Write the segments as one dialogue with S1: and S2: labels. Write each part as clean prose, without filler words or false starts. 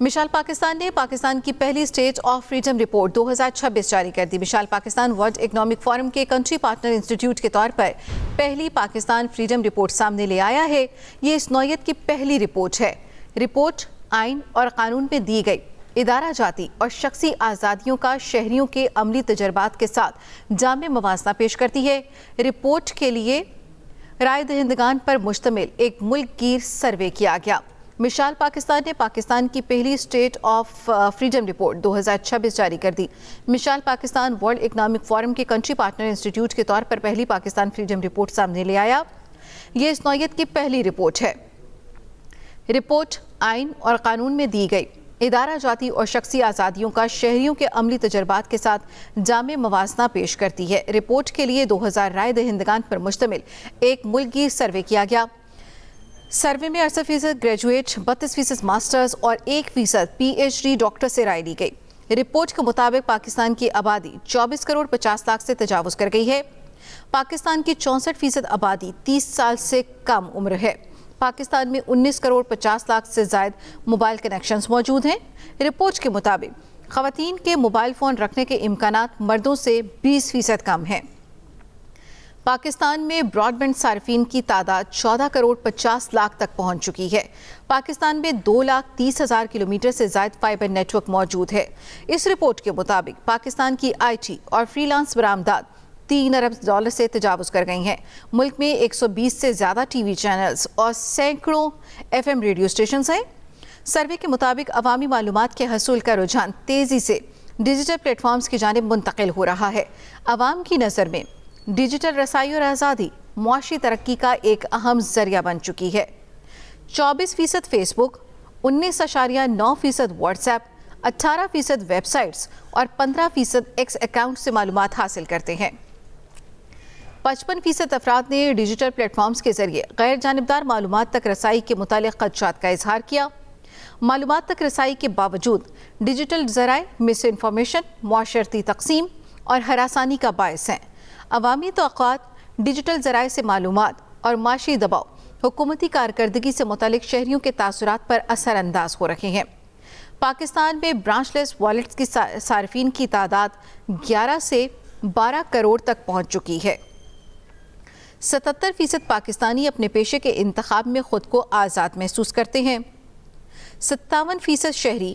S1: مشال پاکستان نے پاکستان کی پہلی اسٹیٹ آف فریڈم رپورٹ 2026 جاری کر دی۔ Mishal Pakistan World Economic Forum کے کنٹری پارٹنر انسٹیٹیوٹ کے طور پر پہلی پاکستان فریڈم رپورٹ سامنے لے آیا ہے۔ یہ اس نوعیت کی پہلی رپورٹ ہے۔ رپورٹ آئین اور قانون میں دی گئی ادارہ جاتی اور شخصی آزادیوں کا شہریوں کے عملی تجربات کے ساتھ جامع موازنہ پیش کرتی ہے۔ رپورٹ کے لیے رائے دہندگان پر مشتمل ایک ملک گیر سروے کیا گیا۔ مشال پاکستان نے پاکستان کی پہلی اسٹیٹ آف فریڈم رپورٹ 2026 جاری کر دی۔ Mishal Pakistan World Economic Forum کے کنٹری پارٹنر انسٹیٹیوٹ کے طور پر پہلی پاکستان فریڈم رپورٹ سامنے لے آیا۔ یہ اس نوعیت کی پہلی رپورٹ ہے۔ رپورٹ آئین اور قانون میں دی گئی ادارہ جاتی اور شخصی آزادیوں کا شہریوں کے عملی تجربات کے ساتھ جامع موازنہ پیش کرتی ہے۔ رپورٹ کے لیے 2000 رائے دہندگان پر مشتمل ایک ملک گیر سروے کیا گیا۔ سروے میں 68% گریجویٹ، 32% ماسٹرز اور 1% پی ایچ ڈی ڈاکٹر سے رائے لی گئی۔ رپورٹ کے مطابق پاکستان کی آبادی 24 کروڑ 50 لاکھ سے تجاوز کر گئی ہے۔ پاکستان کی 64% آبادی 30 سال سے کم عمر ہے۔ پاکستان میں 19 کروڑ 50 لاکھ سے زائد موبائل کنیکشنز موجود ہیں۔ رپورٹ کے مطابق خواتین کے موبائل فون رکھنے کے امکانات مردوں سے 20% کم ہیں۔ پاکستان میں براڈ بینڈ صارفین کی تعداد 14 کروڑ 50 لاکھ تک پہنچ چکی ہے۔ پاکستان میں 2,30,000 کلومیٹر سے زائد فائبر نیٹ ورک موجود ہے۔ اس رپورٹ کے مطابق پاکستان کی آئی ٹی اور فری لانس برآمدات $3 ارب سے تجاوز کر گئی ہیں۔ ملک میں 120 سے زیادہ ٹی وی چینلز اور سینکڑوں FM ریڈیو اسٹیشنز ہیں۔ سروے کے مطابق عوامی معلومات کے حصول کا رجحان تیزی سے ڈیجیٹل پلیٹ فارمز کی جانب منتقل ہو رہا ہے۔ عوام کی نظر میں ڈیجیٹل رسائی اور آزادی معاشی ترقی کا ایک اہم ذریعہ بن چکی ہے۔ 24% فیس بک، 19.9% واٹس ایپ، 18% ویب سائٹس اور 15% ایکس اکاؤنٹ سے معلومات حاصل کرتے ہیں۔ 55% افراد نے ڈیجیٹل پلیٹ فارمز کے ذریعے غیر جانبدار معلومات تک رسائی کے متعلق خدشات کا اظہار کیا۔ معلومات تک رسائی کے باوجود ڈیجیٹل ذرائع مس انفارمیشن، معاشرتی تقسیم اور ہراسانی کا باعث ہیں۔ عوامی توقعات، ڈیجیٹل ذرائع سے معلومات اور معاشی دباؤ حکومتی کارکردگی سے متعلق شہریوں کے تاثرات پر اثر انداز ہو رہے ہیں۔ پاکستان میں برانچ لیس والیٹس کی صارفین کی تعداد 11 سے 12 کروڑ تک پہنچ چکی ہے۔ 77% پاکستانی اپنے پیشے کے انتخاب میں خود کو آزاد محسوس کرتے ہیں۔ 57% شہری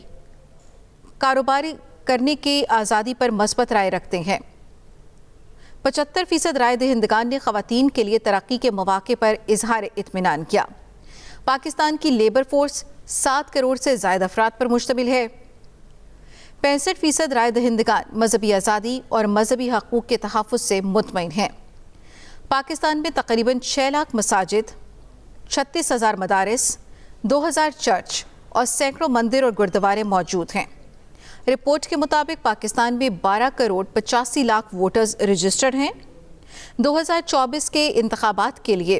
S1: کاروبار کرنے کی آزادی پر مثبت رائے رکھتے ہیں۔ 75% رائے دہندگان نے خواتین کے لیے ترقی کے مواقع پر اظہار اطمینان کیا۔ پاکستان کی لیبر فورس 7 کروڑ سے زائد افراد پر مشتمل ہے۔ 65% رائے دہندگان مذہبی آزادی اور مذہبی حقوق کے تحفظ سے مطمئن ہیں۔ پاکستان میں تقریباً 6 لاکھ مساجد، 36,000 مدارس، 2,000 چرچ اور سینکڑوں مندر اور گردوارے موجود ہیں۔ رپورٹ کے مطابق پاکستان میں 12 کروڑ 85 لاکھ ووٹرز رجسٹرڈ ہیں۔ 2024 کے انتخابات کے لیے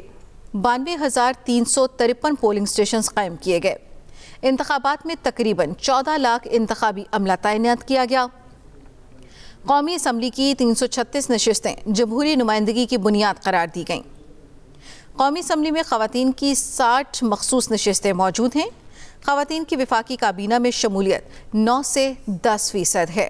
S1: 92,353 پولنگ اسٹیشنز قائم کیے گئے۔ انتخابات میں تقریباً 14 لاکھ انتخابی عملہ تعینات کیا گیا۔ قومی اسمبلی کی 336 نشستیں جمہوری نمائندگی کی بنیاد قرار دی گئیں۔ قومی اسمبلی میں خواتین کی 60 مخصوص نشستیں موجود ہیں۔ خواتین کی وفاقی کابینہ میں شمولیت 9 سے 10% ہے۔